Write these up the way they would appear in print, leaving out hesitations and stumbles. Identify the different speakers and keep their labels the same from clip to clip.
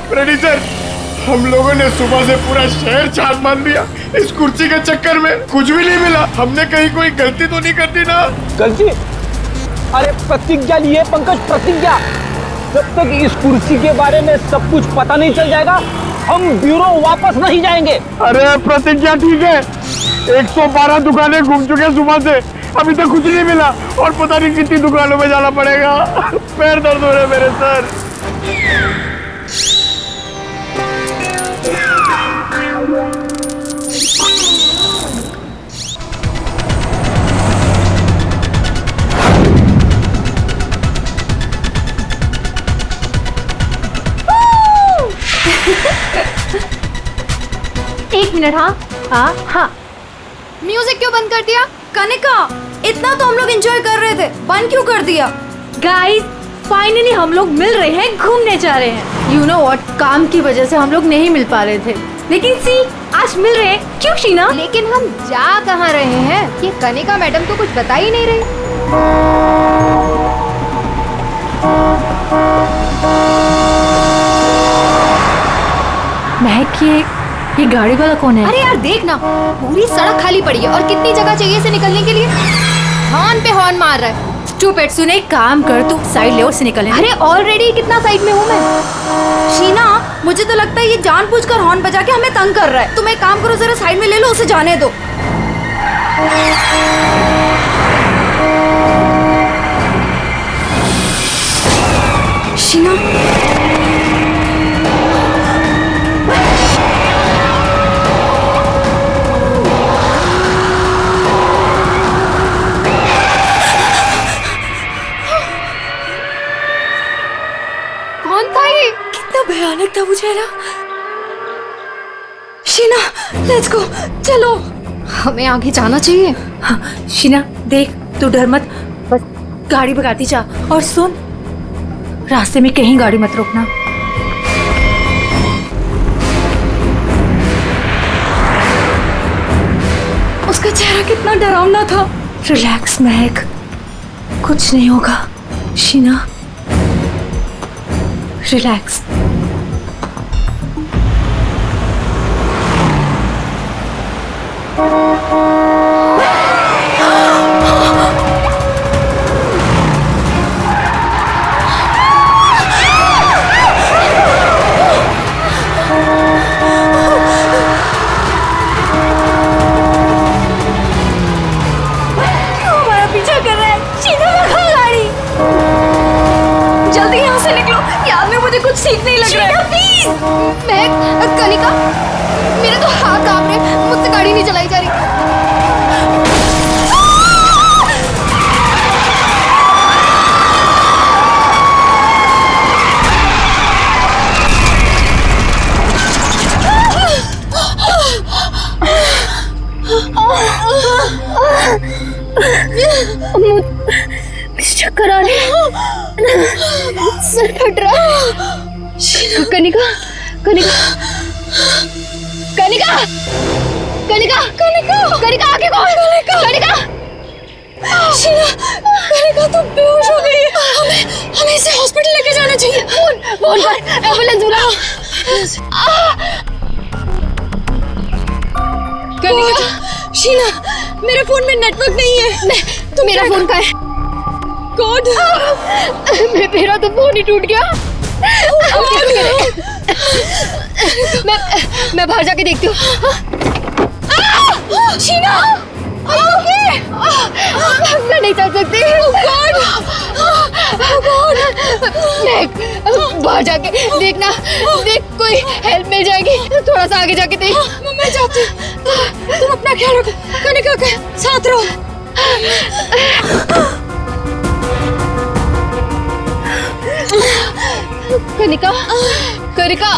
Speaker 1: Producer, हम लोगों ने सुबह से पूरा शहर छान मार लिया। इस कुर्सी के चक्कर में कुछ भी नहीं मिला। हमने कहीं कोई गलती तो नहीं कर दी ना?
Speaker 2: गलती? अरे प्रतिज्ञा लिए पंकज, प्रतिज्ञा। जब तक इस कुर्सी के बारे में सब कुछ पता नहीं चल जाएगा हम ब्यूरो वापस नहीं जाएंगे।
Speaker 1: अरे प्रतिज्ञा ठीक है, 112 दुकानें घूम चुके सुबह से, अभी तक कुछ नहीं मिला और पता नहीं कितनी दुकानों में जाना पड़ेगा। पैर दर्द हो रहे मेरे सर।
Speaker 3: एक मिनट। हाँ हाँ,
Speaker 4: म्यूजिक क्यों बंद कर दिया? कनिका, इतना तो हम लोग एंजॉय कर रहे थे, बंद क्यों कर दिया?
Speaker 3: गाइस फाइनली हम लोग मिल रहे हैं, घूमने जा रहे हैं। यू नो व्हाट, काम की वजह से हम लोग नहीं मिल पा रहे थे, लेकिन सी आज मिल रहे हैं। क्यों शीना?
Speaker 4: लेकिन हम जा कहाँ रहे हैं? ये कनिका मैडम तो कुछ बता ही नहीं रही।
Speaker 3: महक, ये गाड़ी वाला कौन है?
Speaker 4: अरे यार देख ना, पूरी सड़क खाली पड़ी है और कितनी जगह चाहिए इसे निकलने के लिए। हॉर्न पे हॉर्न मार रहा है।
Speaker 3: स्टूपिड, सुने एक काम कर, तू साइड ले और से निकल।
Speaker 4: अरे ऑलरेडी कितना साइड में हूँ मैं। शीना, मुझे तो लगता है ये जानबूझकर हॉर्न बजा के हमें तंग कर रहा है। तुम एक काम करो, जरा साइड में ले लो, उसे जाने दो। शीना, भयानक था वो चेहरा। शीना, लेट्स गो, चलो। हमें आगे जाना चाहिए।
Speaker 3: हाँ, शीना देख, तू डर मत, बस गाड़ी भगाती जा। और सुन, रास्ते में कहीं गाड़ी मत रोकना।
Speaker 4: उसका चेहरा कितना डरावना था।
Speaker 3: रिलैक्स महक, कुछ नहीं होगा। शीना रिलैक्स।
Speaker 4: मुझे कुछ ठीक नहीं लग रहा है। प्लीज महक, कनिका, मेरे तो हाथ कांप रहे, मुझसे गाड़ी नहीं चलाई जा रही। चक्कर आ रहे, सर फट रहा। कनिका, कनिका, कनिका, कनिका, कनिका, कनिका, आगे कौन? कनिका, शीना, कनिका तो बेहोश हो गई है। हमें इसे हॉस्पिटल लेके जाना चाहिए। फोन पर एम्बुलेंस बुलाओ। कनिका, शीना, मेरे फोन में नेटवर्क नहीं है। तो मेरा फोन का है कोड। मेरा तो फोन ही टूट गया। मैं बाहर जाके देखती हूँ। शीना, मैं नहीं चल सकती। बाहर जाके देखना, देख कोई हेल्प मिल जाएगी। थोड़ा सा आगे जाके देख। मैं जाती हूँ। तुम अपना ख्याल रखो, कनिका के साथ रहो। कनिका, कनिका,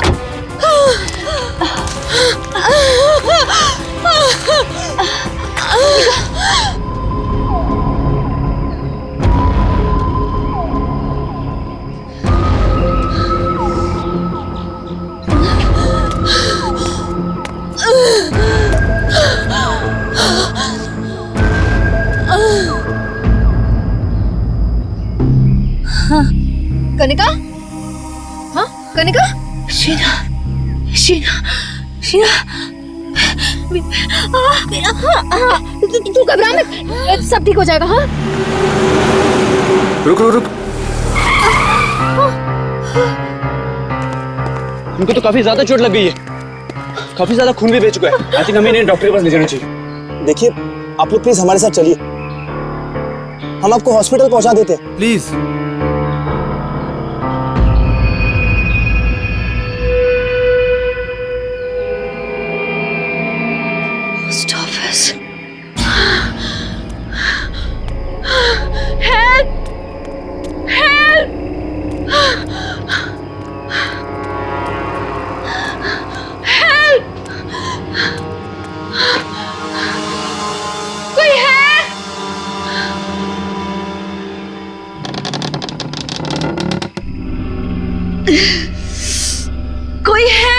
Speaker 4: कनिका, हाँ कनिका, शीना शीना शीना तू घबरा मत, सब ठीक हो जाएगा। हाँ
Speaker 5: रुक रुक रुक।
Speaker 2: इनको तो काफी ज्यादा चोट लग गई है, काफी ज्यादा खून भी बह चुका है। आई थिंक हमें इन्हें डॉक्टर के पास ले जाना चाहिए।
Speaker 5: देखिए आप लोग प्लीज हमारे साथ चलिए, हम आपको हॉस्पिटल पहुंचा देते हैं प्लीज।
Speaker 4: Post office. कोई है?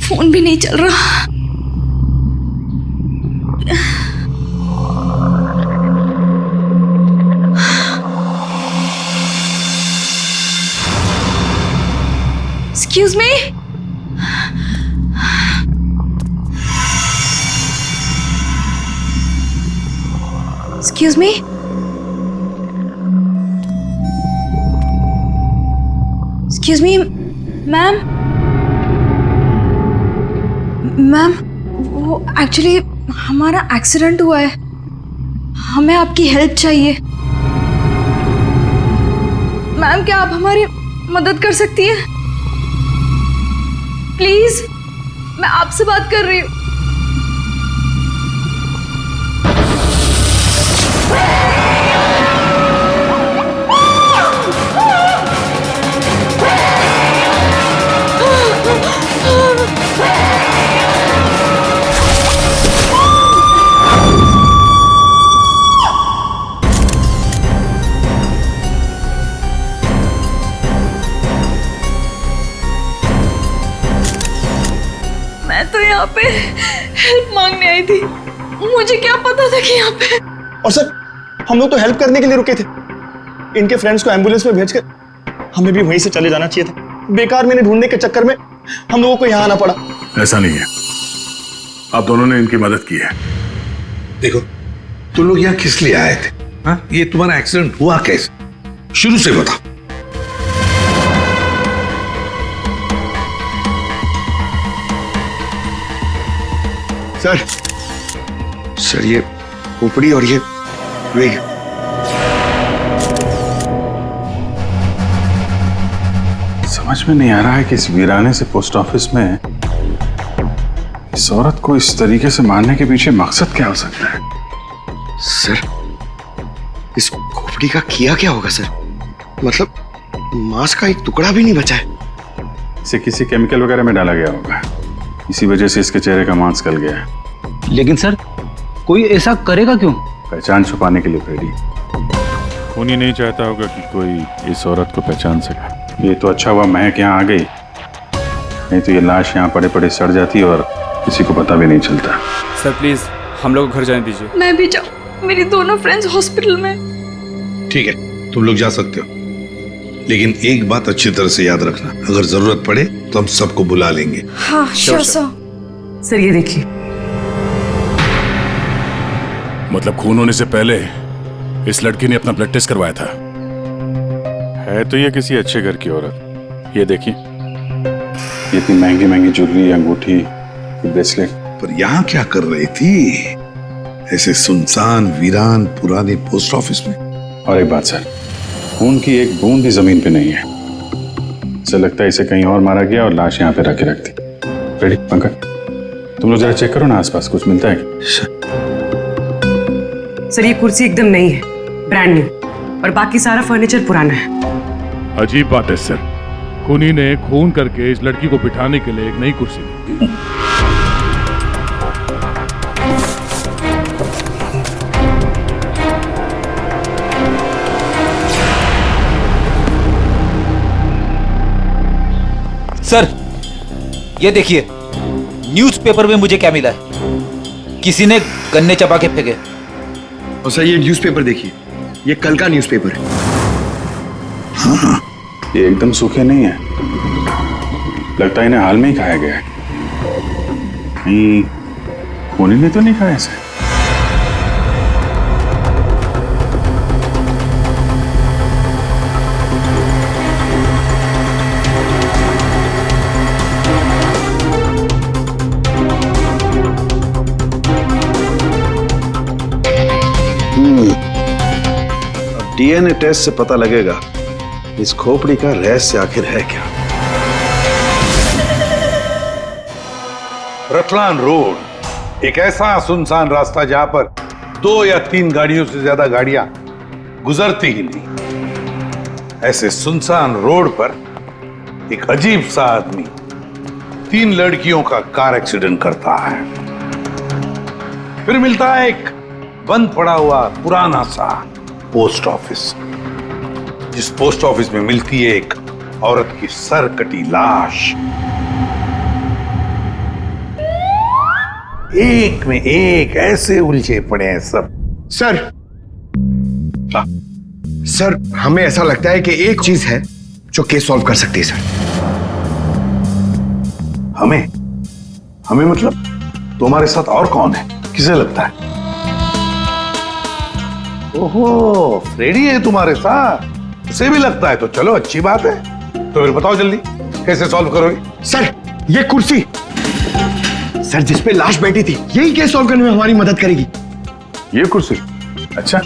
Speaker 4: फोन भी नहीं चल रहा। Excuse me? Excuse me? Excuse me, ma'am? Ma'am, वो एक्चुअली हमारा एक्सीडेंट हुआ है, हमें आपकी हेल्प चाहिए। मैम क्या आप हमारी मदद कर सकती हैं? प्लीज, मैं आपसे बात कर रही हूँ। मैं तो यहाँ पे हेल्प मांगने आई थी, मुझे क्या पता था कि यहाँ पे।
Speaker 5: और सर हम लोग तो हेल्प करने के लिए रुके थे, इनके फ्रेंड्स को एम्बुलेंस में भेजकर हमें भी वहीं से चले जाना चाहिए था। बेकार मैंने ढूंढने के चक्कर में हम लोगों को यहाँ आना पड़ा।
Speaker 6: ऐसा नहीं है, आप दोनों ने इनकी मदद की है।
Speaker 7: देखो तुम लोग यहाँ किस लिए आए थे? हाँ, ये तुम्हारा एक्सीडेंट हुआ कैसे, शुरू से बताओ।
Speaker 5: सर ये खोपड़ी और ये वेग।
Speaker 6: समझ में नहीं आ रहा है कि इस वीराने से पोस्ट ऑफिस में इस औरत को इस तरीके से मारने के पीछे मकसद क्या हो सकता है।
Speaker 5: सर इस खोपड़ी का किया क्या होगा सर? मतलब मांस का एक टुकड़ा भी नहीं बचा है।
Speaker 6: इसे किसी केमिकल वगैरह में डाला गया होगा, इसी वजह से इसके चेहरे का मांस गल गया है।
Speaker 2: लेकिन सर कोई ऐसा करेगा क्यों?
Speaker 6: पहचान छुपाने के लिए फ्रेडी। खून ही नहीं चाहता होगा कि कोई इस औरत को पहचान सके। ये तो अच्छा हुआ महक यहाँ आ गई, नहीं तो ये लाश यहाँ पड़े पड़े सड़ जाती और किसी को पता भी नहीं चलता।
Speaker 8: सर प्लीज हम लोग घर जाने दीजिए।
Speaker 4: मैं भी जाऊँ, मेरी दोनों फ्रेंड्स हॉस्पिटल में।
Speaker 7: ठीक है तुम लोग जा सकते हो, लेकिन एक बात अच्छी तरह से याद रखना, अगर जरूरत पड़े तो हम सबको बुला लेंगे।
Speaker 4: हाँ श्योर सर।
Speaker 9: सर ये देखिए,
Speaker 6: मतलब खून होने से पहले इस लड़की ने अपना ब्लड टेस्ट करवाया था। है तो ये किसी अच्छे घर की औरत। ये देखिए, इतनी महंगी महंगी ज्वेलरी, अंगूठी, ब्रेसलेट।
Speaker 7: पर यहाँ क्या कर रही थी ऐसे सुनसान वीरान पुराने पोस्ट ऑफिस में?
Speaker 6: और एक बात सर, खून की एक बूंद भी जमीन पे नहीं है। ऐसा लगता है इसे कहीं और मारा गया और लाश यहाँ पे रख के रखती। रेडी पंकज, तुम लोग जरा चेक करो ना आसपास कुछ मिलता है क्या?
Speaker 9: सर ये कुर्सी एकदम नई है, ब्रांड न्यू, और बाकी सारा फर्नीचर पुराना है।
Speaker 6: अजीब बात है सर, खूनी ने खून करके इस लड़की को बिठाने के लिए एक नई कुर्सी दी।
Speaker 2: सर ये देखिए,
Speaker 10: न्यूज़पेपर में मुझे क्या मिला है? किसी ने गन्ने चबा के फेंके।
Speaker 5: और सर ये न्यूज़पेपर देखिए, ये कल का न्यूज़पेपर है।
Speaker 6: हाँ, ये एकदम सूखे नहीं है, लगता है इन्हें हाल में ही खाया गया है। खूनी ने तो नहीं खाया इसे।
Speaker 7: डीएनए टेस्ट से पता लगेगा इस खोपड़ी का रहस्य आखिर है क्या।
Speaker 11: रतलान रोड एक ऐसा सुनसान रास्ता जहां पर 2 या 3 गाड़ियों से ज्यादा गाड़ियां गुजरती ही नहीं। ऐसे सुनसान रोड पर एक अजीब सा आदमी 3 लड़कियों का कार एक्सीडेंट करता है। फिर मिलता है एक बंद पड़ा हुआ पुराना सा पोस्ट ऑफिस, जिस पोस्ट ऑफिस में मिलती है एक औरत की सर कटी लाश। एक में एक ऐसे उलझे पड़े हैं सब।
Speaker 5: सर सर हमें ऐसा लगता है कि एक चीज है जो केस सॉल्व कर सकती है सर।
Speaker 11: हमें मतलब तुम्हारे साथ और कौन है, किसे लगता है? ओहो, फ्रेडी है तुम्हारे साथ, उसे भी लगता है तो चलो अच्छी बात है। तो फिर बताओ जल्दी कैसे सॉल्व करोगे?
Speaker 5: सर ये कुर्सी सर जिस पे लाश बैठी थी, यही केस सॉल्व करने में हमारी मदद करेगी।
Speaker 6: ये कुर्सी? अच्छा,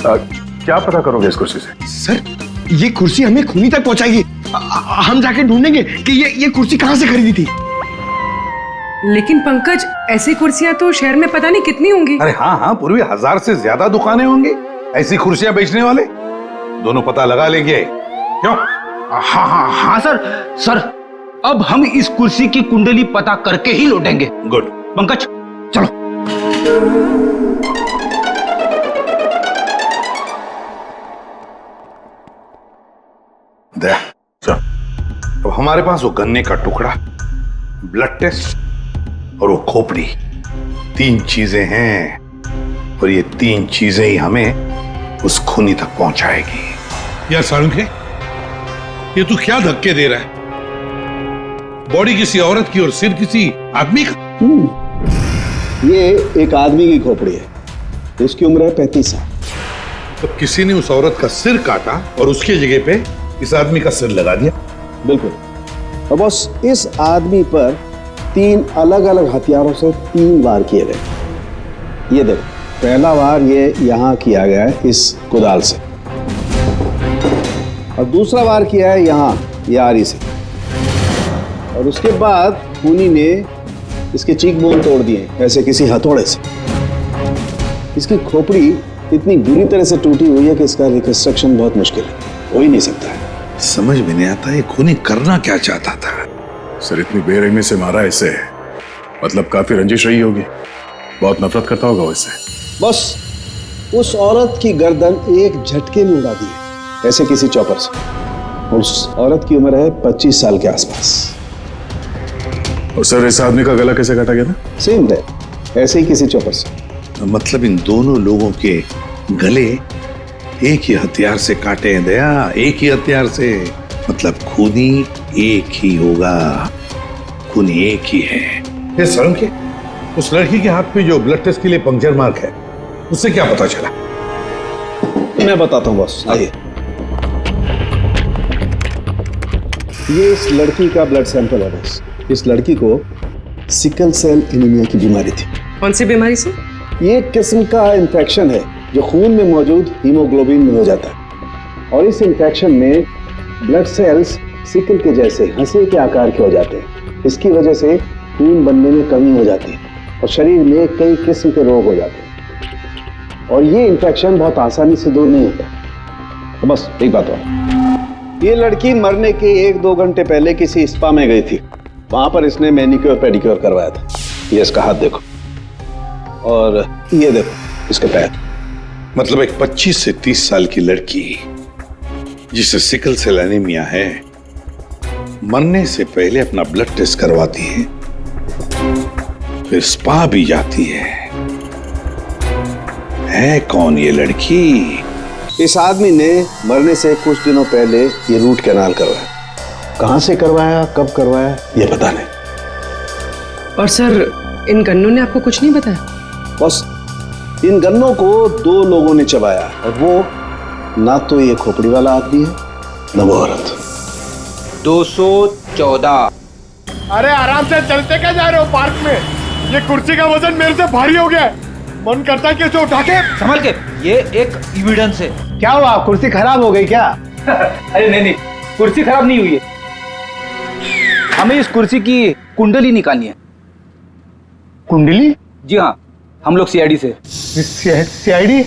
Speaker 6: क्या पता करोगे इस कुर्सी से?
Speaker 5: सर ये कुर्सी हमें खूनी तक पहुंचाएगी। हम जाके ढूंढेंगे कि ये कुर्सी कहां से खरीदी थी।
Speaker 9: लेकिन पंकज, ऐसी कुर्सियां तो शहर में पता नहीं कितनी होंगी।
Speaker 11: अरे हाँ, पूर्वी 1000 से ज्यादा दुकानें होंगी ऐसी कुर्सियां बेचने वाले। दोनों पता लगा लेंगे क्यों?
Speaker 2: हाँ सर, अब हम इस कुर्सी की कुंडली पता करके ही लौटेंगे।
Speaker 11: गुड।
Speaker 2: पंकज चलो।
Speaker 11: अब हमारे पास वो गन्ने का टुकड़ा, ब्लड टेस्ट और वो खोपड़ी, 3 चीजें हैं और ये 3 चीजें ही हमें उस खूनी तक पहुंचाएगी।
Speaker 7: यार सारुंखे, ये तू क्या धक्के दे रहा है? बॉडी किसी औरत की और सिर किसी आदमी का।
Speaker 12: ये एक आदमी की खोपड़ी है, इसकी उम्र है 35 साल।
Speaker 7: तो किसी ने उस औरत का सिर काटा और उसकी जगह पे इस आदमी का सिर लगा दिया।
Speaker 12: बिल्कुल। और बस इस आदमी पर 3 अलग अलग हथियारों से 3 वार किए गए। ये देखो, पहला वार ये यहाँ किया गया है इस कुदाल से, और दूसरा वार किया है यहाँ ये आरी से, और उसके बाद खूनी ने इसके चीक बोन तोड़ दिए ऐसे किसी हथौड़े से। इसकी खोपड़ी इतनी बुरी तरह से टूटी हुई है कि इसका रिकंस्ट्रक्शन बहुत मुश्किल है, हो ही नहीं सकता है।
Speaker 7: समझ में नहीं आता ये खूनी करना क्या चाहता था।
Speaker 6: सर इतनी बेरहमी से मारा इसे, मतलब काफी रंजिश रही होगी, बहुत नफरत करता होगा वो इससे।
Speaker 12: बस उस औरत की गर्दन एक झटके में उड़ा दी है ऐसे किसी चॉपर से। उस औरत की उम्र है 25 साल के आसपास।
Speaker 6: और सर इस आदमी का गला कैसे काटा गया था?
Speaker 12: सेम डे, ऐसे ही किसी चॉपर से।
Speaker 7: मतलब इन दोनों लोगों के गले एक ही हथियार से काटे हैं दया, एक ही हथियार से। मतलब खूनी एक ही होगा, खूनी एक ही है। ये सारुंखे, उस लड़की के हाथ पे जो ब्लड टेस्ट के लिए पंक्चर मार्क है, उससे क्या पता चला?
Speaker 12: मैं बताता हूँ बॉस, आइए। ये इस लड़की का ब्लड सैंपल है बॉस। इस लड़की को सिकल सेल एनीमिया की बीमारी थी।
Speaker 9: कौन सी बीमारी से?
Speaker 12: ये एक किस्म का इन्फेक्शन है जो खून में मौजूद हीमोग्लोबिन में हो जाता है, और इस इन्फेक्शन में ब्लड सेल्स सिकल के जैसे हंसे के आकार के हो जाते हैं। इसकी वजह से खून बनने में कमी हो जाती है और शरीर में कई किस्म के रोग हो जाते हैं, और ये इन्फेक्शन बहुत आसानी से दूर नहीं होता। तो बस एक बात और, ये लड़की मरने के 1-2 घंटे पहले किसी स्पा में गई थी। वहां पर इसने मैनिक्योर पेडिक्योर करवाया था। ये इसका हाथ देखो, और ये देखो इसके पैर।
Speaker 7: मतलब एक 25 से 30 साल की लड़की जिसे सिकल सेल एनीमिया है, मरने से पहले अपना ब्लड टेस्ट करवाती है फिर स्पा भी जाती है कौन ये लड़की?
Speaker 12: इस आदमी ने मरने से कुछ दिनों पहले ये रूट कैनाल करवाया। कहां से करवाया, कब करवाया, ये पता नहीं।
Speaker 9: और सर, इन गन्नों ने आपको कुछ नहीं बताया?
Speaker 12: बस इन गन्नों को 2 लोगों ने चबाया, और वो ना तो ये खोपड़ी वाला आदमी है, ना वो औरत।
Speaker 10: 214।
Speaker 1: अरे आराम से चलते क्या जा रहे हो पार्क में? ये कुर्सी का वजन मेरे से भारी हो गया है। मन करता है कि इसे उठा के
Speaker 10: संभल के, ये एक एविडेंस है।
Speaker 2: क्या हुआ, कुर्सी खराब हो गई क्या?
Speaker 10: अरे नहीं, कुर्सी खराब नहीं हुई है। हमें इस कुर्सी की कुंडली निकालनी है।
Speaker 2: कुंडली?
Speaker 10: जी हाँ, हम लोग सीआईडी से।
Speaker 2: सीआईडी?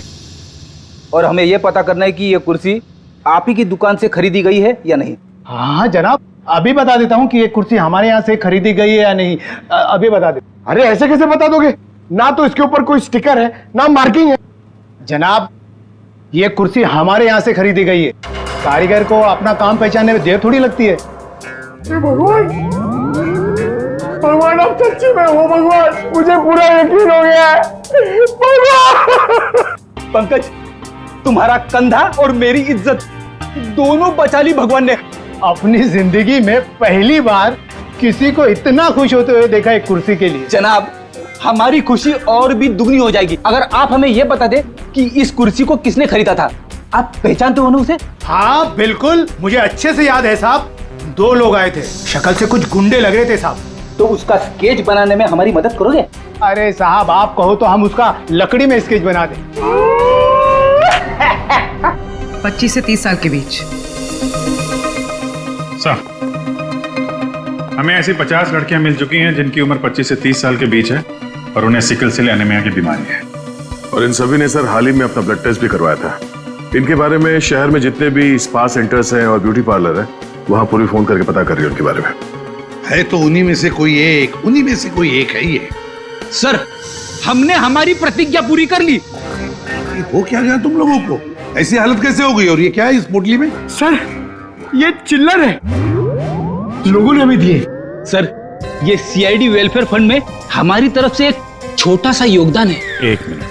Speaker 10: और हमें यह पता करना है कि ये कुर्सी आप ही की दुकान से खरीदी गई है या नहीं।
Speaker 2: हाँ जनाब, अभी बता देता हूँ कि ये कुर्सी हमारे यहाँ से खरीदी गई है या नहीं। अभी बता दे।
Speaker 1: अरे ऐसे कैसे बता दोगे? ना तो इसके ऊपर कोई स्टिकर है, ना मार्किंग है।
Speaker 2: जनाब, ये कुर्सी हमारे यहाँ से खरीदी गई है। कारीगर को अपना काम पहचानने में देर थोड़ी लगती है।
Speaker 1: भगवान, भगवान अब सच्ची में हो। भगवान, मुझे पूरा यकीन हो गया है। भगवान!
Speaker 2: पंकज, तुम्हारा कंधा और मेरी इज्जत दोनों बचा ली भगवान ने। अपनी जिंदगी में पहली बार किसी को इतना खुश होते हुए देखा एक कुर्सी के लिए।
Speaker 10: जनाब, हमारी खुशी और भी दुगनी हो जाएगी अगर आप हमें यह बता दे कि इस कुर्सी को किसने खरीदा था। आप पहचानते हो ना उसे?
Speaker 2: हाँ बिल्कुल, मुझे अच्छे से याद है साहब। 2 लोग आए थे, शक्ल से कुछ गुंडे लग रहे थे साहब।
Speaker 10: तो उसका स्केच बनाने में हमारी मदद करोगे?
Speaker 2: अरे साहब, आप कहो तो हम उसका लकड़ी में स्केच बना दें।
Speaker 9: 25 से 30 साल के बीच।
Speaker 6: सर, हमें ऐसी 50 लड़कियां मिल चुकी हैं जिनकी उम्र 25 से 30 साल के बीच है और उन्हें सिकल सेल एनीमिया की बीमारी है।
Speaker 13: और इन सभी ने सर हाल ही में अपना ब्लड टेस्ट भी करवाया था। इनके बारे में शहर में जितने भी स्पा सेंटर्स हैं और ब्यूटी पार्लर है, वहां पूरी फोन करके पता कर रही है उनके बारे में।
Speaker 11: है तो उन्हीं में से कोई एक है ये।
Speaker 10: सर, हमने हमारी प्रतिज्ञा पूरी कर ली।
Speaker 11: हो क्या गया तुम लोगों को? ऐसी हालत कैसे हो गई? और ये क्या है इस पोटली में?
Speaker 1: सर, ये चिल्लर है, लोगों ने हमें दिए।
Speaker 10: सर, ये सीआईडी वेलफेयर फंड में हमारी तरफ से एक छोटा सा योगदान है।
Speaker 6: 1 मिनट,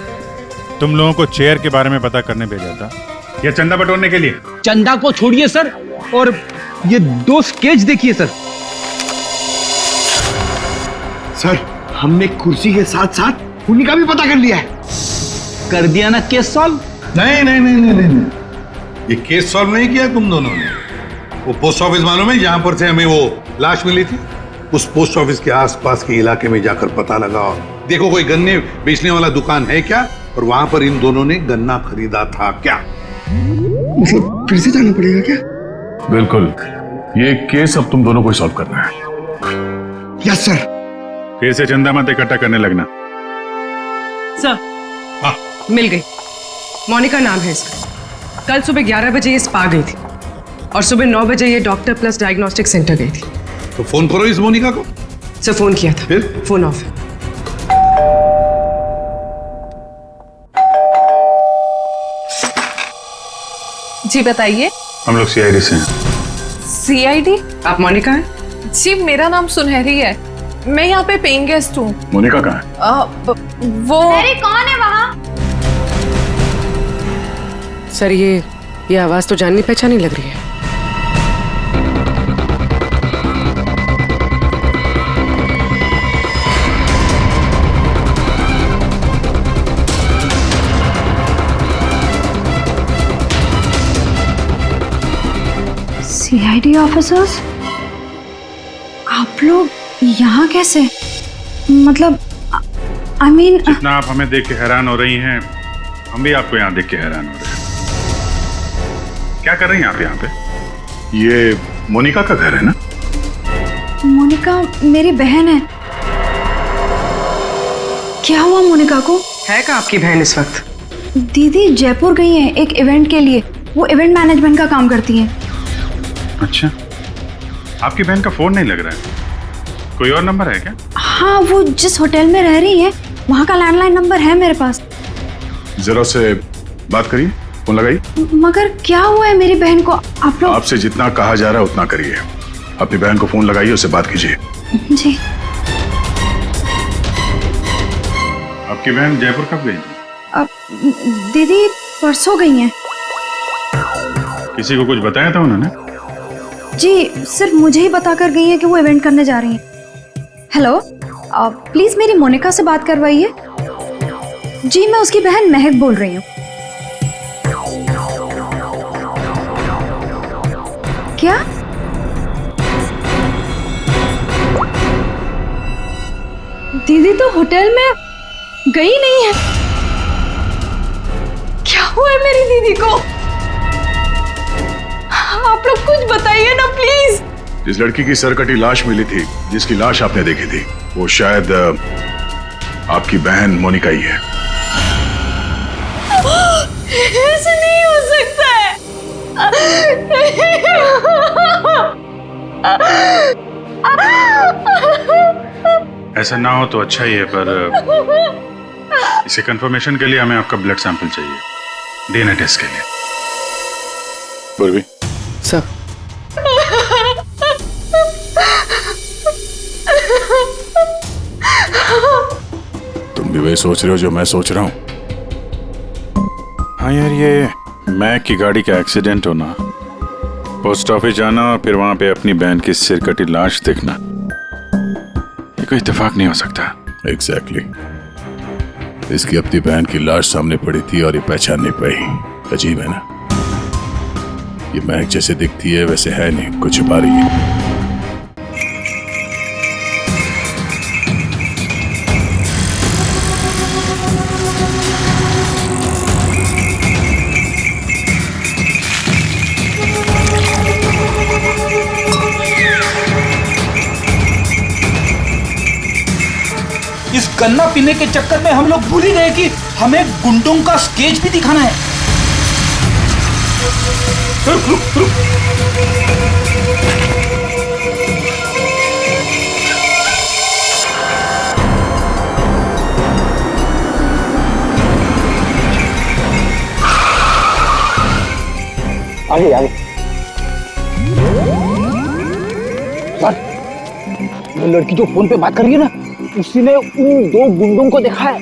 Speaker 6: तुम लोगों को चेयर के बारे में पता करने भेजा था या चंदा बटोरने के लिए?
Speaker 10: चंदा को छोड़िए सर, और ये 2 स्केच देखिए सर।
Speaker 1: सर, हमने कुर्सी के साथ साथ उन्हीं का भी पता कर लिया है।
Speaker 10: कर दिया ना केस सॉल्व?
Speaker 11: नहीं, ये केस सॉल्व नहीं किया तुम दोनों ने। वो पोस्ट ऑफिस मालूम है जहां पर से हमें वो लाश मिली थी? उस पोस्ट ऑफिस के आसपास के इलाके में जाकर पता लगाओ, देखो कोई गन्ने बेचने वाला दुकान है क्या, और वहां पर इन दोनों ने गन्ना खरीदा था क्या?
Speaker 1: मतलब फिर से जाना पड़ेगा क्या?
Speaker 13: बिल्कुल, ये केस अब तुम दोनों को सॉल्व करना है।
Speaker 1: Yes sir.
Speaker 6: फिर से चंदा मत इकट्ठा करने लगना।
Speaker 9: सर, मिल गई। मोनिका नाम है इसका। कल सुबह 11 बजे ये स्पा गई थी और सुबह 9 बजे ये डॉक्टर प्लस डायग्नोस्टिक सेंटर गई थी।
Speaker 11: तो फोन करो इस मोनिका को।
Speaker 9: सर, फोन किया था,
Speaker 11: फिर
Speaker 9: फोन ऑफ है।
Speaker 14: जी बताइए।
Speaker 6: हम लोग सीआईडी से हैं।
Speaker 14: सीआईडी?
Speaker 9: आप मोनिका हैं?
Speaker 14: जी, मेरा नाम सुनहरी है। मैं यहाँ पे पेइंग गेस्ट हूँ।
Speaker 6: मोनिका कहाँ है?
Speaker 14: वो
Speaker 3: अरे कौन है वहाँ?
Speaker 9: सर, ये आवाज तो जाननी पहचानी लग रही है।
Speaker 4: सीआईडी ऑफिसर्स, आप लोग यहाँ कैसे? मतलब आई मीन,
Speaker 6: जितना आप हमें देख के हैरान हो रही हैं, हम भी आपको यहाँ देख के हैरान हो रहे हैं। क्या कर रही हैं आप यहाँ पे? ये मोनिका का घर है ना?
Speaker 4: मोनिका मेरी बहन है। क्या हुआ मोनिका को?
Speaker 9: है क्या आपकी बहन इस वक्त?
Speaker 4: दीदी जयपुर गई है एक इवेंट के लिए। वो इवेंट मैनेजमेंट का काम करती है।
Speaker 6: अच्छा, आपकी बहन का फोन नहीं लग रहा है। कोई और नंबर है क्या?
Speaker 4: हाँ, वो जिस होटल में रह रही है वहाँ का लैंडलाइन नंबर है मेरे पास।
Speaker 13: जरा उससे बात करिए, फोन लगाइए।
Speaker 4: मगर क्या हुआ है मेरी बहन को? आप लोग
Speaker 13: आपसे जितना कहा जा रहा है उतना करिए। अपनी बहन को फोन लगाइए, उससे बात कीजिए।
Speaker 4: जी।
Speaker 6: आपकी बहन जयपुर कब गई थी?
Speaker 4: दीदी परसों गई हैं।
Speaker 6: किसी को कुछ बताया था उन्होंने?
Speaker 4: जी सिर्फ मुझे ही बताकर गई हैं कि वो इवेंट करने जा रही हैं। हेलो, प्लीज मेरी मोनिका से बात करवाइए। जी मैं उसकी बहन महक बोल रही हूँ। क्या? दीदी तो होटल में गई नहीं है। क्या हुआ है मेरी दीदी को? आप लोग कुछ बताइए ना प्लीज।
Speaker 6: जिस लड़की की सरकटी लाश मिली थी, जिसकी लाश आपने देखी थी, वो शायद आपकी बहन मोनिका ही है।
Speaker 4: ऐसे नहीं हो सकता है।
Speaker 6: ऐसा ना हो तो अच्छा ही है, पर इसे कंफर्मेशन के लिए हमें आपका ब्लड सैंपल चाहिए डीएनए टेस्ट के लिए। पूर्वी
Speaker 8: सर।
Speaker 6: तुम भी वही सोच रहे हो जो मैं सोच रहा हूँ? हाँ यार, ये मैक की गाड़ी का एक्सीडेंट होना, पोस्ट ऑफिस जाना और फिर वहां पे अपनी बहन की सिरकटी लाश देखना, ये कोई इत्तेफाक नहीं हो सकता। एग्जैक्टली। इसकी अपनी बहन की लाश सामने पड़ी थी और ये पहचान नहीं पाई। अजीब है ना? ये महक जैसे दिखती है वैसे है नहीं, कुछ छुपा रही है।
Speaker 10: इस गन्ना पीने के चक्कर में हम लोग भूल ही गए कि हमें गुंडों का स्केच भी दिखाना है। रुक रुक रुक।
Speaker 12: आगे आगे। सर, वो लड़की जो फोन पे बात कर रही है ना, उसी ने उन दो गुंडों को देखा है।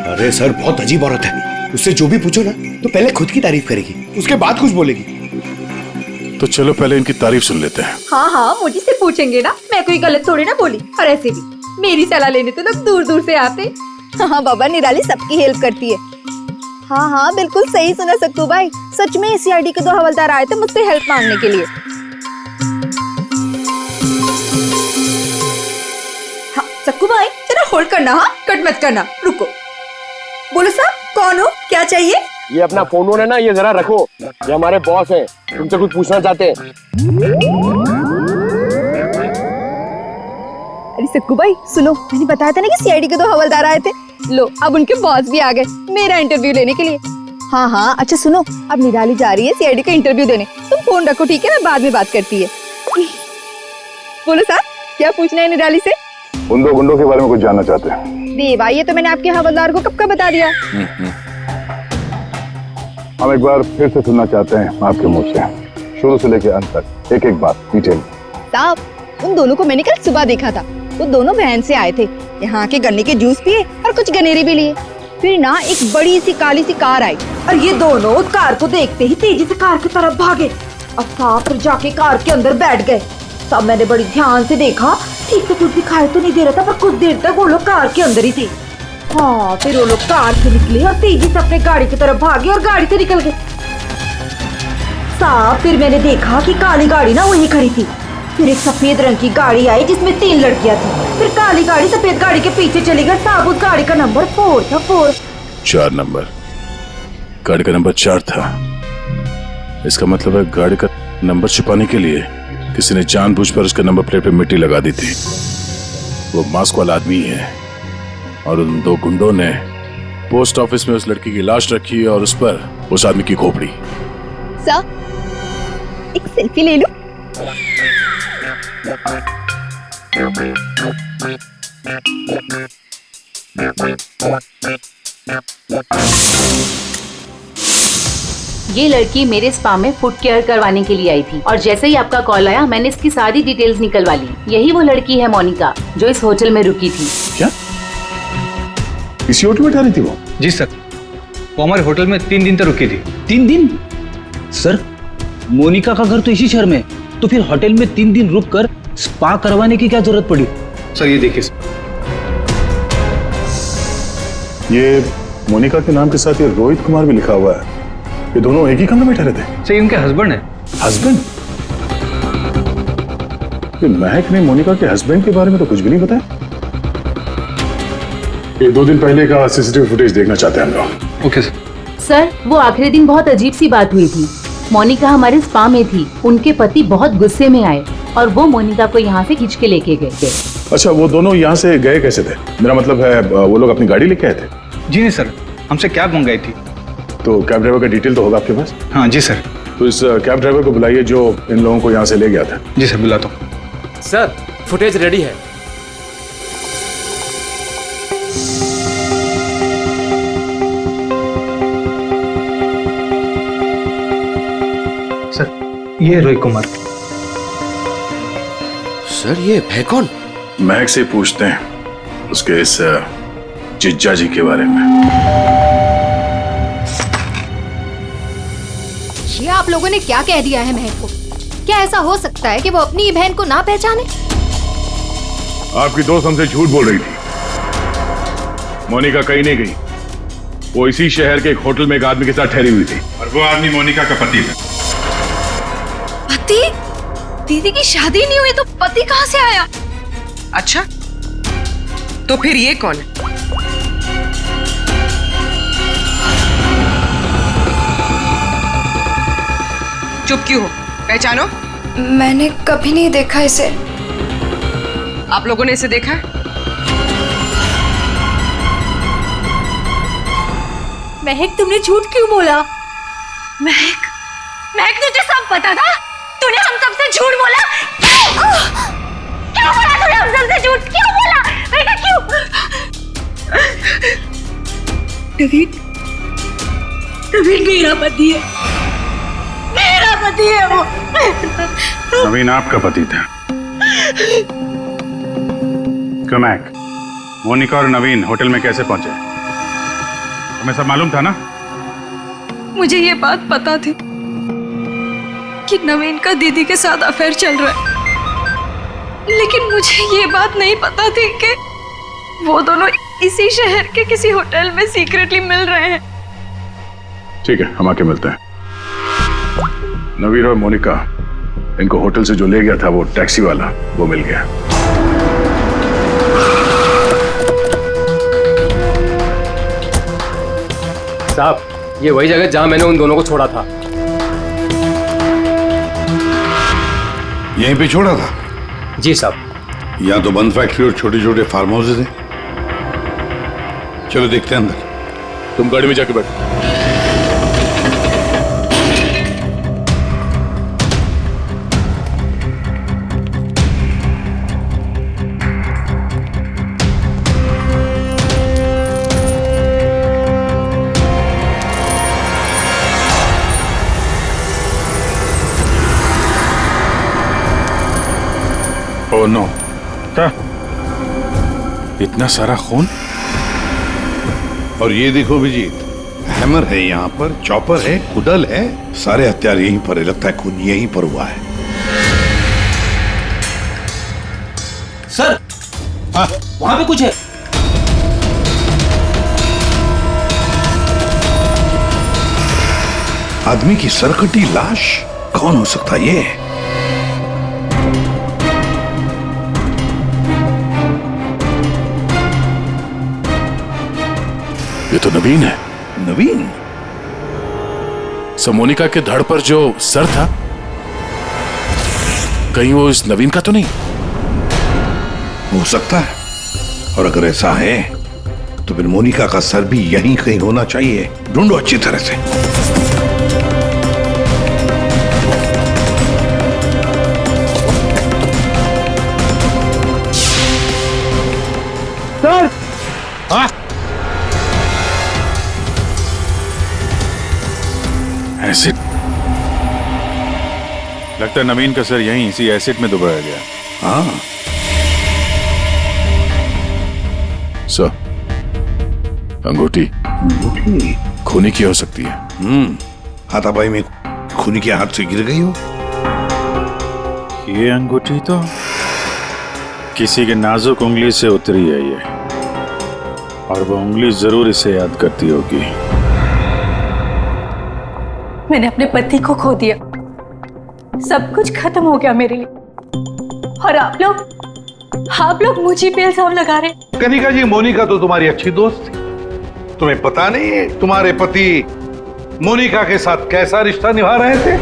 Speaker 5: अरे सर, बहुत अजीब औरत है। उससे जो भी पूछो ना तो पहले खुद की तारीफ करेगी, उसके बाद कुछ बोलेगी।
Speaker 6: तो चलो पहले इनकी तारीफ सुन लेते हैं।
Speaker 3: हाँ हाँ, मुझे से पूछेंगे ना, मैं कोई गलत थोड़ी ना बोली। और ऐसे भी मेरी सलाह लेने तो लोग दूर दूर से आते।
Speaker 4: हाँ बाबा, निराली सबकी हेल्प करती है। हाँ हाँ बिल्कुल सही सुना सक्कू भाई। सच में सीआईडी के 2 हवलदार आए थे मुझसे हेल्प मांगने के लिए।
Speaker 3: हाँ सक्कू भाई, जरा होल्ड करना, हाँ कट मत करना, रुको। बोलो साहब, कौन हो, क्या चाहिए?
Speaker 12: ये अपना फोन है ना, ये जरा रखो। ये हमारे बॉस हैं, तुमसे कुछ पूछना चाहते हैं।
Speaker 4: अरे सक्कू भाई सुनो, मैंने बताया था ना कि सीआईडी के 2 हवलदार आए थे। लो अब उनके बॉस भी आ गए मेरा इंटरव्यू लेने के लिए। हाँ हाँ अच्छा सुनो, अब निराली जा रही है सीआईडी का इंटरव्यू देने। तुम फोन रखो ठीक है, मैं बाद में बात करती है। बोलो साहब, क्या पूछना है निराली से?
Speaker 13: उन 2 गुंडों के बारे में कुछ जानना चाहते हैं।
Speaker 4: देवा, ये तो मैंने आपके हवलदार को कब का बता दिया।
Speaker 13: हम एक बार फिर से सुनना चाहते हैं आपके मुंह से, शुरू से लेकर अंत तक एक एक बात डिटेल।
Speaker 4: साहब, उन दोनों को मैंने कल सुबह देखा था। वो दोनों बहन से आए थे, यहाँ के गन्ने के जूस पिए और कुछ गनेरे भी लिए। फिर ना एक बड़ी सी काली सी कार आई और ये दोनों उस कार को देखते ही तेजी से कार की तरफ भागे और साहब फिर जाके कार के अंदर बैठ गए। तब मैंने बड़ी ध्यान से देखा, ठीक से कुछ दिखाई तो नहीं दे रहा था, पर कुछ देर तक वो लोग कार के अंदर ही थे। हाँ फिर वो लोग कार से निकले और तेजी से अपने गाड़ी की तरफ भागे और गाड़ी से निकल गए। साहब फिर मैंने देखा कि काली गाड़ी ना वहीं खड़ी थी। फिर एक सफेद रंग की गाड़ी आई जिसमें 3 लड़कियां थी। फिर काली गाड़ी सफेद गाड़ी के पीछे चली गई। साहब उस गाड़ी का नंबर 4 था।
Speaker 6: 4 नंबर, गाड़ी का नंबर 4 था। इसका मतलब है गाड़ी का नंबर छुपाने के लिए किसी ने जानबूझकर उसके नंबर प्लेट पे मिट्टी लगा दी थी। वो मास्क वाला आदमी है और उन 2 गुंडों ने पोस्ट ऑफिस में उस लड़की की लाश रखी और उस पर उस आदमी की खोपड़ी।
Speaker 4: सर, एक सेल्फी ले लो।
Speaker 15: ये लड़की मेरे स्पा में फुट केयर करवाने के लिए आई थी और जैसे ही आपका कॉल आया मैंने इसकी सारी डिटेल्स निकलवा ली। यही वो लड़की है मोनिका जो इस होटल में रुकी थी।
Speaker 6: क्या?
Speaker 13: इसी होटल में ठहरी थी वो?
Speaker 10: जी सर, वो हमारे होटल में 3 दिन तक रुकी थी। 3 दिन? सर, मोनिका का घर तो इसी शहर में, तो फिर होटल में 3 दिन रुक कर स्पा करवाने की क्या जरूरत पड़ी? सर ये देखिए,
Speaker 13: ये मोनिका के नाम के साथ ये रोहित कुमार भी लिखा हुआ है। ये दोनों एक ही कमरे में ठहरे थे?
Speaker 10: सर इनके हस्बैंड है।
Speaker 13: हस्बैंड? ये महक ने मोनिका के हस्बैंड के बारे में तो कुछ भी नहीं बताया। ये 2 दिन पहले का सीसीटीवी फुटेज देखना चाहते हैं हम लोग।
Speaker 10: Okay sir.
Speaker 15: सर, वो आखिरी दिन बहुत अजीब सी बात हुई थी। मोनिका हमारे स्पा में थी, उनके पति बहुत गुस्से में आए और वो मोनिका को यहाँ से खींच के लेके गए थे।
Speaker 13: अच्छा, वो दोनों यहाँ से गए कैसे थे? मेरा मतलब है वो लोग अपनी गाड़ी लेके आए थे?
Speaker 10: जी नहीं सर, हमसे कैब मंगाई थी।
Speaker 13: तो कैब ड्राइवर का डिटेल तो होगा आपके पास?
Speaker 10: हाँ जी सर।
Speaker 13: तो इस कैब ड्राइवर को बुलाइए जो इन लोगों को यहाँ से ले गया था।
Speaker 10: जी सर, बुलाता हूँ।
Speaker 8: सर, फुटेज रेडी है।
Speaker 10: सर, ये रोहित कुमार।
Speaker 6: सर, ये है कौन? महक से पूछते हैं उसके इस जिज्जा जी के बारे में।
Speaker 3: ये आप लोगों ने क्या कह दिया है महक को? क्या ऐसा हो सकता है कि वो अपनी बहन को ना पहचाने?
Speaker 13: आपकी दोस्त हमसे झूठ बोल रही थी। मोनिका कहीं नहीं गई, वो इसी शहर के एक होटल में एक आदमी के साथ ठहरी हुई थी और वो आदमी मोनिका का पति था।
Speaker 4: पति? दीदी की शादी नहीं हुई तो पति कहाँ से आया?
Speaker 9: अच्छा, तो फिर ये कौन है? चुप क्यों हो? पहचानो।
Speaker 4: मैंने कभी नहीं देखा इसे।
Speaker 9: आप लोगों ने इसे देखा है?
Speaker 3: महक, तुमने झूठ क्यों बोला?
Speaker 4: महक, महक तुझे सब पता था? तूने हम सबसे झूठ बोला? क्यों बोला तूने हम सबसे झूठ? क्यों बोला? बेटा क्यों? नवीन, नवीन मेरा पति है, मेरा पति है वो।
Speaker 6: नवीन आपका पति था? क्यों महक, मोनिका और नवीन होटल में कैसे पहुंचे? तुम्हें सब मालूम था ना?
Speaker 4: मुझे ये बात पता थी कि नवीन का दीदी के साथ अफेयर चल रहा है, लेकिन मुझे ये बात नहीं पता थी कि वो दोनों इसी शहर के किसी होटल में सीक्रेटली मिल रहे हैं।
Speaker 13: ठीक है, हम आके मिलते हैं। नवीन और मोनिका, इनको होटल से जो ले गया था वो टैक्सी वाला, वो मिल गया।
Speaker 8: साहब, ये वही जगह जहां मैंने उन दोनों को छोड़ा था।
Speaker 11: यहीं पे छोड़ा था?
Speaker 8: जी साहब।
Speaker 11: यहाँ तो बंद फैक्ट्री और छोटे छोटे फार्म हाउसेज हैं। चलो देखते हैं अंदर।
Speaker 13: तुम गाड़ी में जाके बैठो।
Speaker 6: ओह नो, क्या? इतना सारा खून?
Speaker 11: और ये देखो अभिजीत, हैमर है यहाँ पर, चॉपर है, कुडल है, सारे हथियार यहीं पर है। लगता है खून यहीं पर हुआ है।
Speaker 10: सर, वहां पे कुछ है।
Speaker 11: आदमी की सरकटी लाश? कौन हो सकता है ये?
Speaker 6: ये तो नवीन है।
Speaker 11: नवीन?
Speaker 6: मोनिका के धड़ पर जो सर था, कहीं वो इस नवीन का तो नहीं?
Speaker 11: हो सकता है, और अगर ऐसा है तो फिर मोनिका का सर भी यहीं कहीं होना चाहिए। ढूंढो अच्छी तरह से।
Speaker 1: सर,
Speaker 6: हाँ? एसिड? लगता है नवीन का सर यहीं इसी एसिड में डुबाया गया।
Speaker 11: हाँ।
Speaker 6: सर, अंगूठी खूनी की हो सकती है।
Speaker 7: हाथापाई में खूनी के हाथ से गिर गई हो।
Speaker 6: ये अंगूठी तो किसी के नाजुक उंगली से उतरी है ये, और वो उंगली जरूर इसे याद करती होगी।
Speaker 3: मैंने अपने पति को खो दिया, सब कुछ खत्म हो गया मेरे लिए, और आप लोग मुझे पे इल्जाम लगा रहे।
Speaker 11: कनिका जी, मोनिका तो तुम्हारी अच्छी दोस्त थी। तुम्हें पता नहीं है तुम्हारे पति मोनिका के साथ कैसा रिश्ता निभा रहे थे?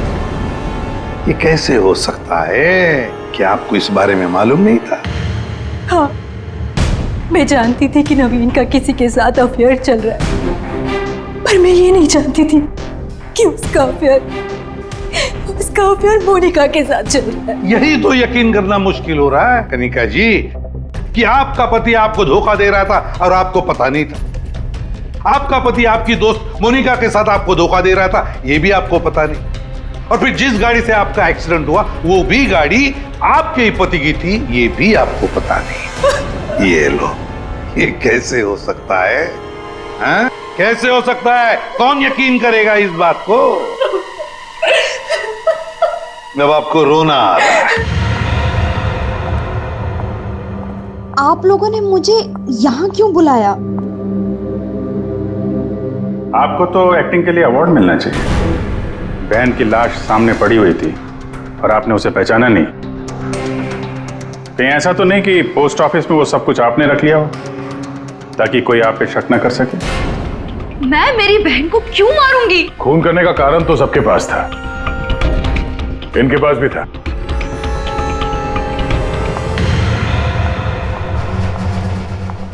Speaker 7: ये कैसे हो सकता है? क्या आपको इस बारे में मालूम नहीं था?
Speaker 3: हाँ, मैं जानती थी कि नवीन का किसी के साथ अफेयर चल रहा है, पर मैं ये नहीं जानती थी कि उसका अफेयर मोनिका के साथ चल रहा है।
Speaker 11: यही तो यकीन करना मुश्किल हो रहा है कनिका जी, कि आपका पति आपको धोखा दे रहा था और आपको पता नहीं था। आपका पति आपकी दोस्त मोनिका के साथ आपको धोखा दे रहा था, ये भी आपको पता नहीं। और फिर जिस गाड़ी से आपका एक्सीडेंट हुआ वो भी गाड़ी आपके ही पति की थी, ये भी आपको पता नहीं। ये लो, ये कैसे हो सकता है? हाँ? कैसे हो सकता है? कौन यकीन करेगा इस बात को? जब आपको रोना आ रहा है।
Speaker 4: आप लोगों ने मुझे यहाँ क्यों बुलाया?
Speaker 6: आपको तो एक्टिंग के लिए अवार्ड मिलना चाहिए। बहन की लाश सामने पड़ी हुई थी और आपने उसे पहचाना नहीं। कहीं ऐसा तो नहीं कि पोस्ट ऑफिस में वो सब कुछ आपने रख लिया हो ताकि कोई आप पे शक न कर सके?
Speaker 3: मैं मेरी बहन को क्यों मारूंगी?
Speaker 6: खून करने का कारण तो सबके पास था, इनके पास भी था।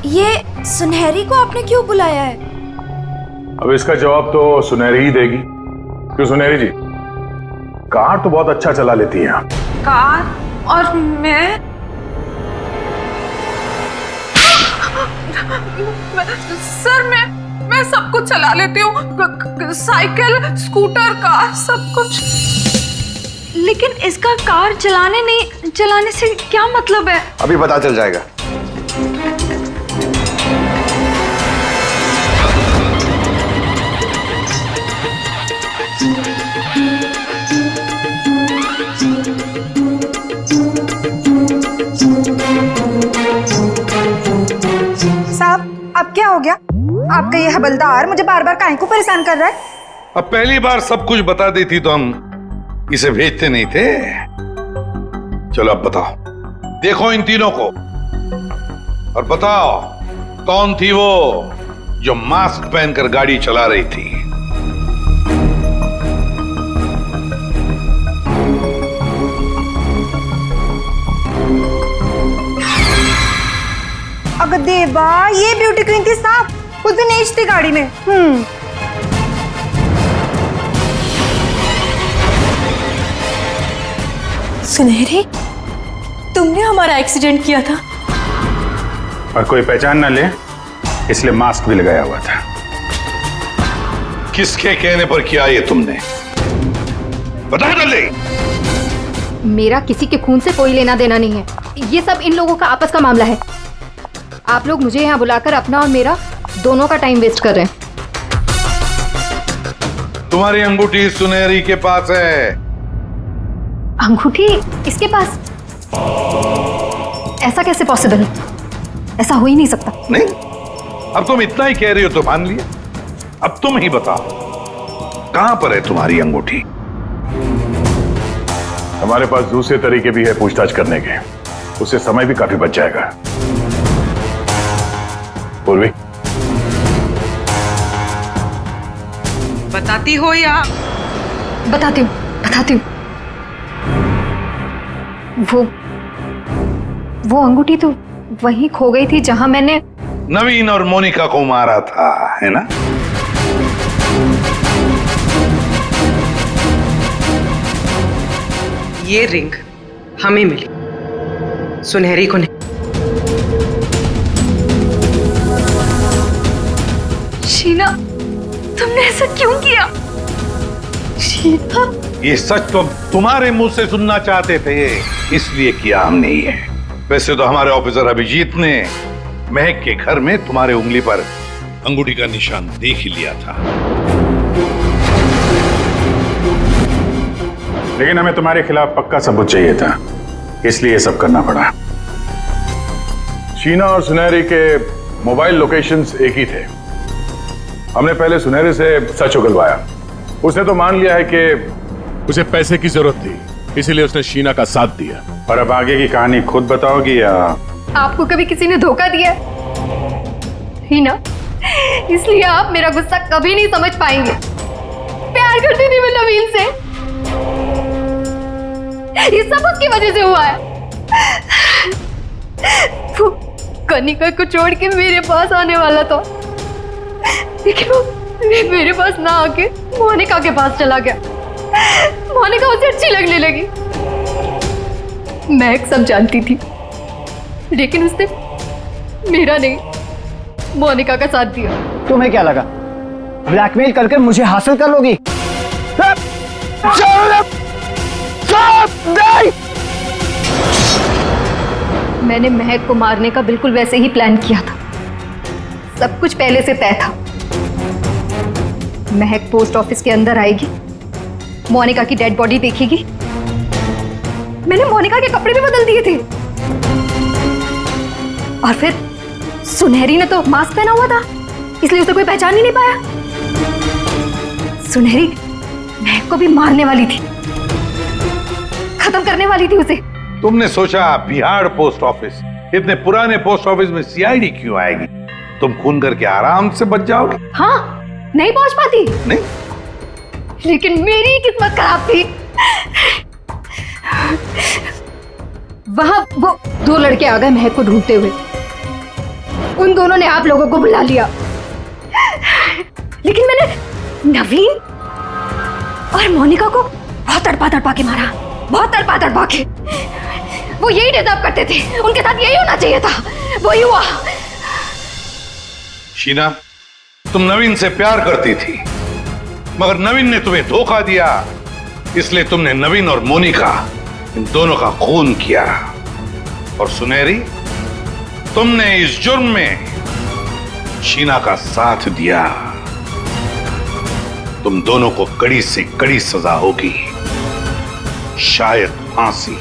Speaker 4: ये सुनहरी को आपने क्यों बुलाया है?
Speaker 6: अब इसका जवाब तो सुनहरी ही देगी। क्यों सुनहरी जी, कार तो बहुत अच्छा चला लेती हैं आप।
Speaker 14: कार? और मैं सर मैं सब कुछ चला लेती हूँ, साइकिल, स्कूटर, कार, सब कुछ।
Speaker 3: लेकिन इसका कार चलाने से क्या मतलब है?
Speaker 5: अभी पता चल जाएगा।
Speaker 4: साहब, अब क्या हो गया? आपका ये हवलदार मुझे बार बार काहे को परेशान कर रहा है?
Speaker 11: अब पहली बार सब कुछ बता देती तो हम इसे भेजते नहीं थे। चलो अब बताओ, देखो इन तीनों को और बताओ कौन थी वो जो मास्क पहनकर गाड़ी चला रही थी?
Speaker 4: अगर देवा, ये ब्यूटी क्वीन थी साहब, उस दिन एज थी गाड़ी में।
Speaker 3: सुनहरी, तुमने हमारा एक्सीडेंट किया था
Speaker 6: और कोई पहचान ना ले इसलिए मास्क भी लगाया हुआ था।
Speaker 11: किसके कहने पर किया ये तुमने? बता जल्दी।
Speaker 3: मेरा किसी के खून से कोई लेना देना नहीं है, ये सब इन लोगों का आपस का मामला है। आप लोग मुझे यहाँ बुलाकर अपना और मेरा दोनों का टाइम वेस्ट कर रहे हैं।
Speaker 11: तुम्हारी अंगूठी सुनहरी के पास है।
Speaker 3: अंगूठी इसके पास? ऐसा कैसे पॉसिबल है? ऐसा हो ही नहीं सकता।
Speaker 11: नहीं, अब तुम इतना ही कह रही हो तो मान लिया। अब तुम ही बताओ, कहां पर है तुम्हारी अंगूठी?
Speaker 6: हमारे पास दूसरे तरीके भी है पूछताछ करने के, उससे समय भी काफी बच जाएगा। पूर्वी,
Speaker 9: बताती हो या?
Speaker 3: बताती हूँ। वो अंगूठी तो वहीं खो गई थी जहां मैंने
Speaker 11: नवीन और मोनिका को मारा था, है ना?
Speaker 9: ये रिंग हमें मिली, सुनहरी को नहीं।
Speaker 3: शीना, तुमने ऐसा क्यों किया? शीना,
Speaker 11: ये सच तो तुम्हारे मुंह से सुनना चाहते थे, इसलिए किया हमने ये। वैसे तो हमारे ऑफिसर अभिजीत ने महक के घर में तुम्हारे उंगली पर अंगूठी का निशान देख ही लिया था।
Speaker 6: लेकिन हमें तुम्हारे खिलाफ पक्का सबूत चाहिए था, इसलिए ये सब करना पड़ा। शीना और सुनहरी के मोबाइल लोकेशंस एक ही थे। हमने पहले सुनहरी से सच उगलवाया। उसने तो मान लिया है कि उसे पैसे की जरूरत थी, इसीलिए उसने शीना का साथ दिया। और अब आगे की कहानी खुद बताओगी या?
Speaker 4: आपको कभी किसी ने धोखा दिया ही ना, इसलिए आप मेरा गुस्सा कभी नहीं समझ पाएंगे। प्यार करती थी मैं नवीन से, ये सब उसकी वजह से हुआ है। वो कनिका को छोड़ के मेरे पास आने वाला था, लेकिन वो मेरे पास ना आके मोनिका के पास चला गया। मोनिका उसे अच्छी लगने लगी। मैं सब जानती थी, लेकिन उसने मेरा नहीं मोनिका का साथ दिया।
Speaker 2: तुम्हें क्या लगा ब्लैकमेल करके मुझे हासिल कर लोगी?
Speaker 4: मैंने महक को मारने का बिल्कुल वैसे ही प्लान किया था। सब कुछ पहले से तय था। महक पोस्ट ऑफिस के अंदर आएगी, मोनिका की डेड बॉडी देखेगी। मैंने मोनिका के कपड़े भी बदल दिए थे, और फिर सुनहरी ने तो मास्क पहना हुआ था, इसलिए उसे कोई पहचान ही नहीं पाया। सुनहरी महक को भी मारने वाली थी, खत्म करने वाली थी उसे।
Speaker 11: तुमने सोचा बिहार पोस्ट ऑफिस, इतने पुराने पोस्ट ऑफिस में सीआईडी क्यों आएगी? तुम खून करके आराम से बच जाओगे।
Speaker 4: हाँ, नहीं पहुंच पाती।
Speaker 11: नहीं,
Speaker 4: लेकिन मेरी किस्मत खराब थी। वहां वो दो लड़के आ गए महक को ढूंढते हुए। उन दोनों ने आप लोगों को बुला लिया, लेकिन मैंने नवीन और मोनिका को बहुत तड़पा तड़पा के मारा, बहुत तड़पा तड़पा के। वो यही डिजर्व करते थे, उनके साथ यही होना चाहिए था, वही हुआ।
Speaker 11: शीना, तुम नवीन से प्यार करती थी, मगर नवीन ने तुम्हें धोखा दिया, इसलिए तुमने नवीन और मोनिका इन दोनों का खून किया। और सुनहरी, तुमने इस जुर्म में शीना का साथ दिया। तुम दोनों को कड़ी से कड़ी सजा होगी, शायद फांसी।